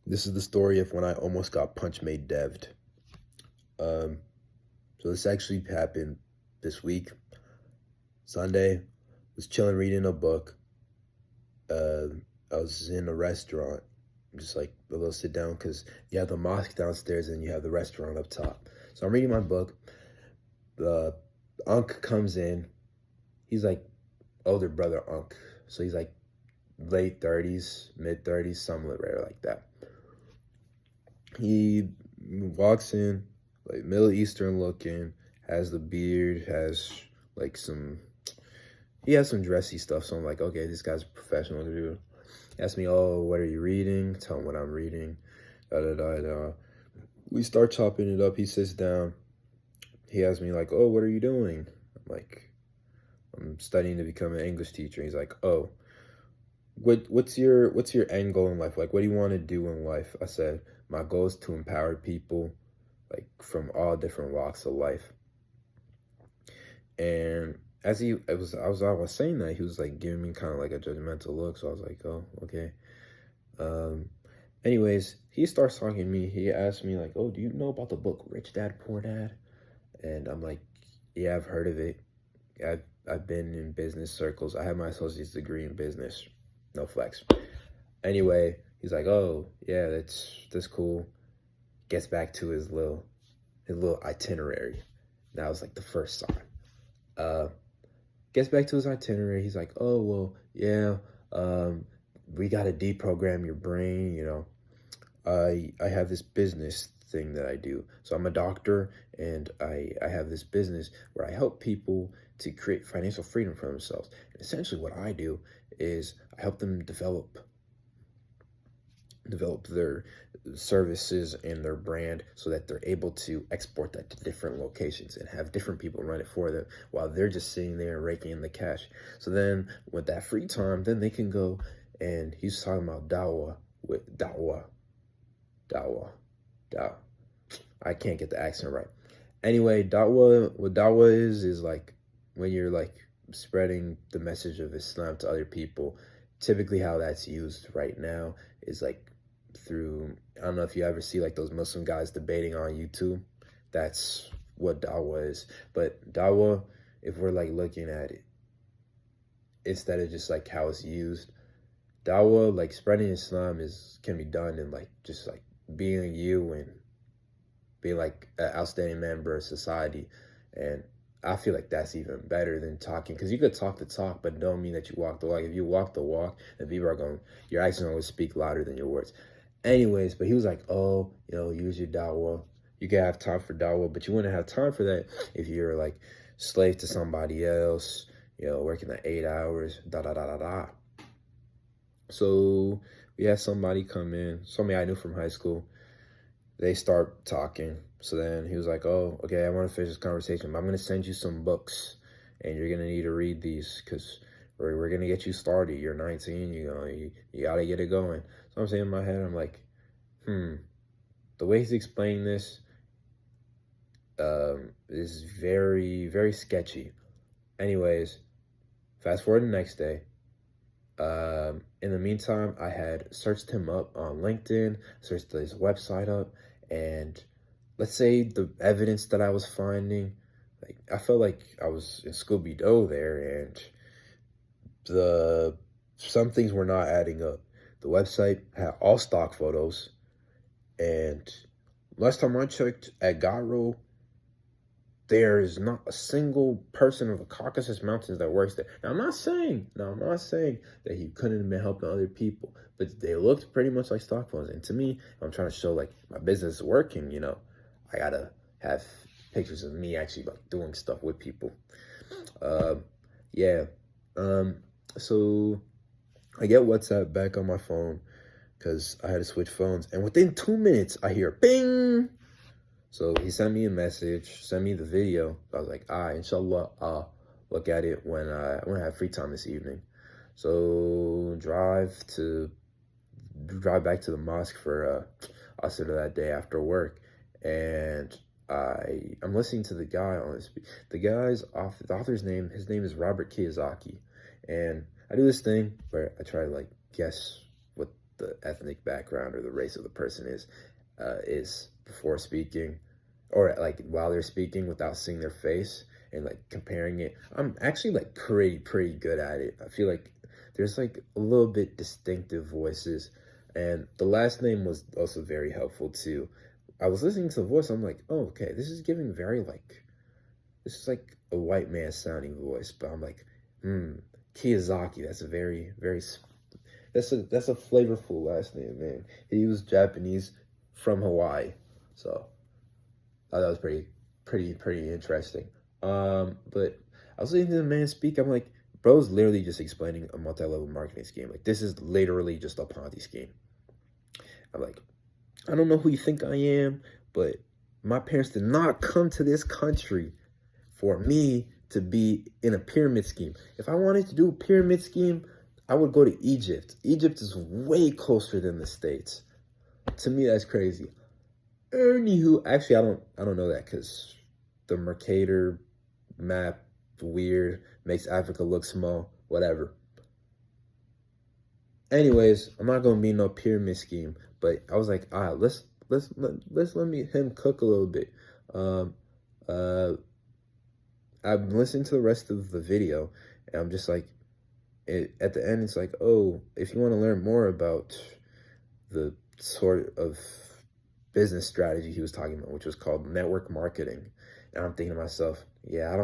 This is the story of when I almost got punch made dev'd. Um, so this actually happened this week. Sunday, was chilling reading a book. Uh, I was in a restaurant, just like a little sit down because you have the mosque downstairs and you have the restaurant up top. So I'm reading my book. The Unc comes in. He's like older brother Unc. So he's like late 30s, mid 30s, something rare like that. He walks in, like Middle Eastern looking, has the beard, has like he has some dressy stuff. So I'm like, okay, this guy's a professional dude. Ask me, oh, what are you reading? Tell him what I'm reading. Da da da da. We start chopping it up. He sits down. He asks me like, oh, what are you doing? I'm like, I'm studying to become an English teacher. He's like, oh, what's your end goal in life? Like, what do you want to do in life? I said, my goal is to empower people, like from all different walks of life. And as I was saying that, he was like giving me kind of like a judgmental look. So I was like, oh, okay. Um, Anyways, he starts talking to me. He asked me like, oh, do you know about the book Rich Dad Poor Dad? And I'm like, yeah, I've heard of it. I've been in business circles. I have my associate's degree in business. No flex. Anyway, he's like, oh yeah, that's cool. Gets back to his little itinerary. That was like the first sign. Uh, Gets back to his itinerary. He's like, oh well, yeah. We gotta deprogram your brain. I have this business thing that I do. So I'm a doctor, and I have this business where I help people to create financial freedom for themselves. And essentially, what I do is I help them develop their services and their brand so that they're able to export that to different locations and have different people run it for them while they're just sitting there raking in the cash. So then with that free time, then they can go, and he's talking about dawah. I can't get the accent right. Anyway, what dawah is like when you're like spreading the message of Islam to other people. Typically how that's used right now is like through, I don't know if you ever see like those Muslim guys debating on YouTube. That's what dawah is. But dawah, if we're like looking at it, instead of just like how it's used, dawah, like spreading Islam can be done in like just like being you and being like an outstanding member of society. And I feel like that's even better than talking, because you could talk the talk, but don't mean that you walk the walk. If you walk the walk, then people are going, your actions are going to speak louder than your words. Anyways, but he was like, oh, use your dawah. You can have time for dawah, but you wouldn't have time for that if you're like slave to somebody else, working at 8 hours, da da da da da. So we had somebody come in, somebody I knew from high school. They start talking. So then he was like, oh, okay, I want to finish this conversation, but I'm going to send you some books, and you're going to need to read these because we're going to get you started. You're 19, you got to get it going. So I'm saying in my head, I'm like, the way he's explaining this is very, very sketchy. Anyways, fast forward the next day. In the meantime, I had searched him up on LinkedIn, searched his website up, and let's say the evidence that I was finding, like I felt like I was in Scooby-Doo there, and some things were not adding up. The website had all stock photos, and last time I checked at Garo, there is not a single person of the Caucasus Mountains that works there. Now, I'm not saying that he couldn't have been helping other people, but they looked pretty much like stock photos. And to me, I'm trying to show like my business is working, I gotta have pictures of me actually like doing stuff with people. Yeah. So I get WhatsApp back on my phone because I had to switch phones, and within 2 minutes, I hear bing. So he sent me a message, sent me the video. I was like, inshallah, I'll look at it when I have free time this evening. So drive back to the mosque for Asr that day after work, and I'm listening to the guy on this. The author's name, his name is Robert Kiyosaki, and I do this thing where I try to like guess what the ethnic background or the race of the person is before speaking, or like while they're speaking without seeing their face and like comparing it. I'm actually like pretty good at it. I feel like there's like a little bit distinctive voices, and the last name was also very helpful too. I was listening to the voice, I'm like, oh, okay, this is giving very like, this is like a white man sounding voice, but I'm like, Kiyosaki, that's a that's a flavorful last name, man. He was Japanese from Hawaii, so I thought that was pretty interesting. But I was listening to the man speak. I'm like, bro's literally just explaining a multi-level marketing scheme. Like, this is literally just a Ponzi scheme. I'm like, I don't know who you think I am, but my parents did not come to this country for me to be in a pyramid scheme. If I wanted to do a pyramid scheme, I would go to Egypt. Egypt is way closer than the States. To me, that's crazy. Anywho, actually, I don't know that because the Mercator map weird, makes Africa look small, whatever. Anyways, I'm not gonna be no pyramid scheme, but I was like, let's let me him cook a little bit. Um, uh, I'm listening to the rest of the video, and I'm just like, at the end, it's like, oh, if you want to learn more about the sort of business strategy he was talking about, which was called network marketing, and I'm thinking to myself, yeah,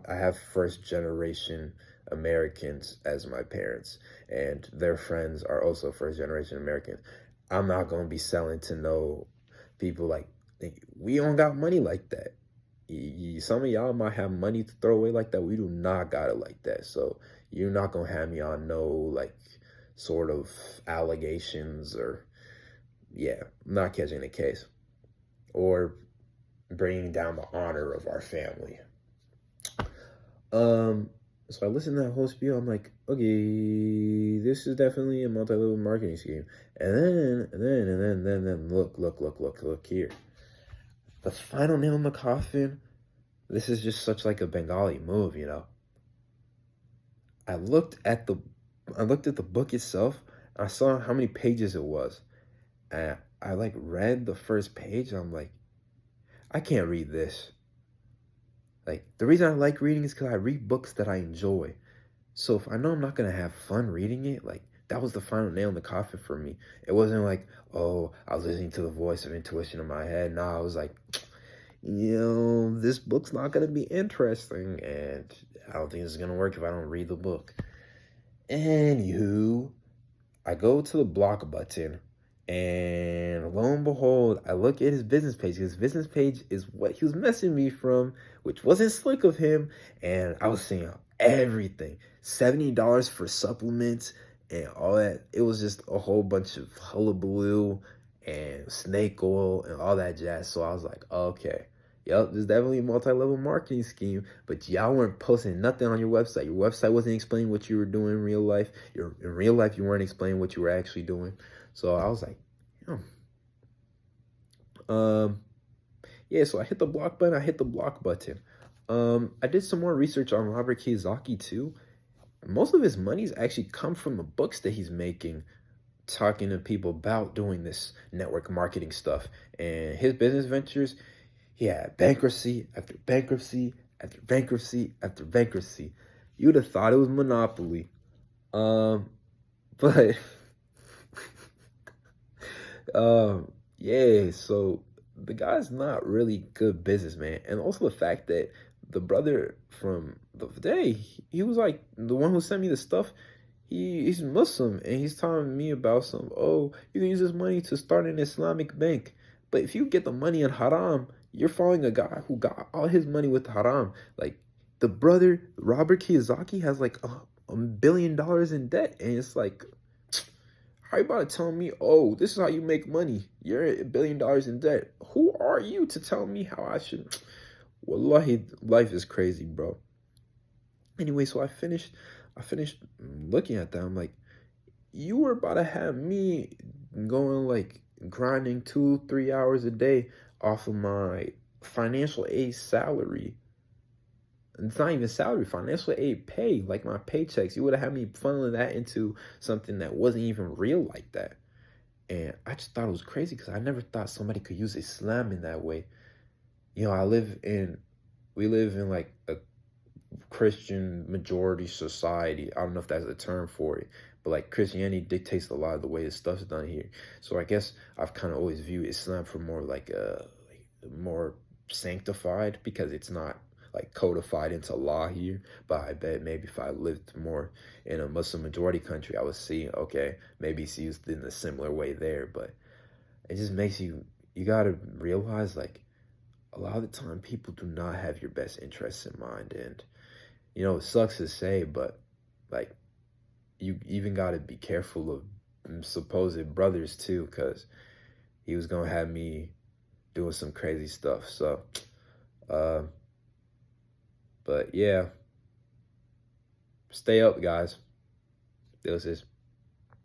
I have first generation Americans as my parents, and their friends are also first generation Americans. I'm not gonna be selling to no people like, we don't got money like that. Some of y'all might have money to throw away like that. We do not got it like that. So you're not gonna have me on no like sort of allegations or, yeah, I'm not catching the case or bringing down the honor of our family. So I listened to that whole spiel. I'm like, okay, this is definitely a multi-level marketing scheme. And then look here. The final nail in the coffin. This is just such like a Bengali move, you know. I looked at the book itself. I saw how many pages it was. And I like read the first page. And I'm like, I can't read this. Like, the reason I like reading is because I read books that I enjoy. So if I know I'm not going to have fun reading it, like, that was the final nail in the coffin for me. It wasn't like, oh, I was listening to the voice of intuition in my head. No, I was like, you know, this book's not going to be interesting, and I don't think this is going to work if I don't read the book. Anywho, I go to the block button, and lo and behold, I look at his business page. His business page is what he was messaging me from, which wasn't slick of him, and I was seeing everything. $70 for supplements and all that. It was just a whole bunch of hullabaloo and snake oil and all that jazz. So I was like, okay, yep, this is definitely a multi-level marketing scheme, but y'all weren't posting nothing on your website. Your website wasn't explaining what you were doing in real life. In real life, you weren't explaining what you were actually doing. So I was like, yeah, so I hit the block button. I did some more research on Robert Kiyosaki too. Most of his money's actually come from the books that he's making, talking to people about doing this network marketing stuff. And his business ventures, he had bankruptcy after bankruptcy after bankruptcy after bankruptcy. You'd have thought it was Monopoly. But yeah, so the guy's not really good businessman. And also the fact that the brother from the day, he was like the one who sent me the stuff. He's Muslim, and he's telling me about you can use this money to start an Islamic bank. But if you get the money in haram, you're following a guy who got all his money with haram. Like, the brother, Robert Kiyosaki, has like $1 billion in debt. And it's like, how you about to tell me, oh, this is how you make money? You're $1 billion in debt. Who are you to tell me how I should? Wallahi, life is crazy, bro. Anyway, so I finished looking at that. I'm like, you were about to have me going like grinding 2-3 hours a day off of my financial aid salary it's not even salary, financial aid pay, like my paychecks. You would have had me funneling that into something that wasn't even real like that. And I just thought it was crazy because I never thought somebody could use Islam in that way. You know, we live in like a Christian majority society. I don't know if that's a term for it, but like Christianity dictates a lot of the way this stuff's done here. So I guess I've kind of always viewed Islam for more more sanctified because it's not like codified into law here. But I bet maybe if I lived more in a Muslim majority country, I would see, okay, maybe it's used in a similar way there. But it just makes you gotta realize like a lot of the time people do not have your best interests in mind. And you know, it sucks to say, but like you even got to be careful of supposed brothers too, because he was gonna have me doing some crazy stuff. So, uh, but yeah, stay up, guys. This is.